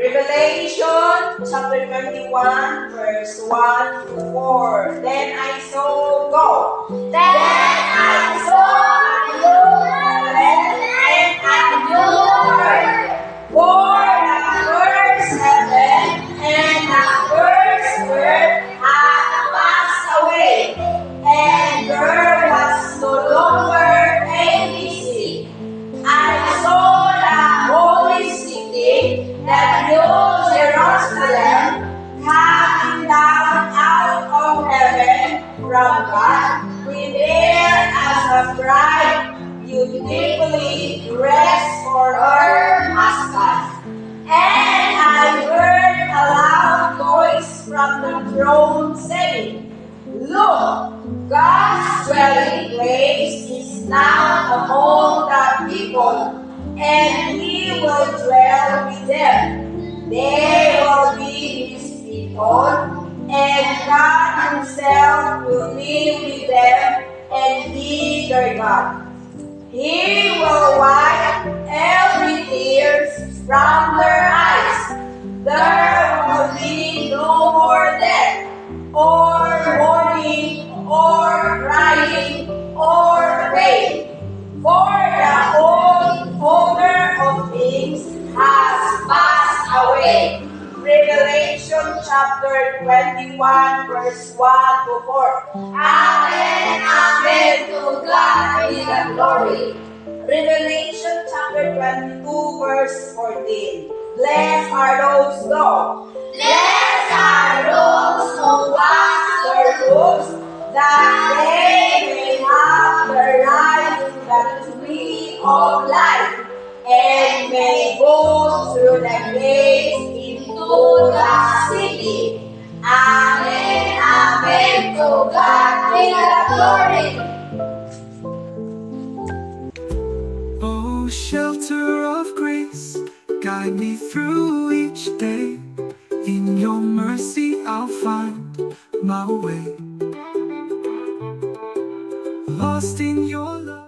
Revelation chapter 21, verse 1 to 4. Then I saw God. Then I saw you and endured. For the first heaven and the first earth had passed away, and there was no longer any sea. I saw the holy city, the new Jerusalem, coming down out of heaven from God, prepared as a bride beautifully dressed for her husband. And I heard a loud voice from the throne saying, Look, God's dwelling place is now among the people, and He will dwell with them. They will be His people, and God Himself will live with them and be their God. He will wipe every tear from their eyes. There will be no more death, or mourning, or crying, or pain. For the old order of things has passed away. Revelation chapter 21, verse 1 to 4. Amen, amen, to God be the glory. Revelation chapter 22, verse 14. Blessed are those who Blessed are those who wash their books, that they may have their life in the tree of life, and may go through the gates into the city. Amen, amen, to God be the glory. Oh, shelter of grace, guide me through each day. In your mercy I'll find my way. Lost in your love.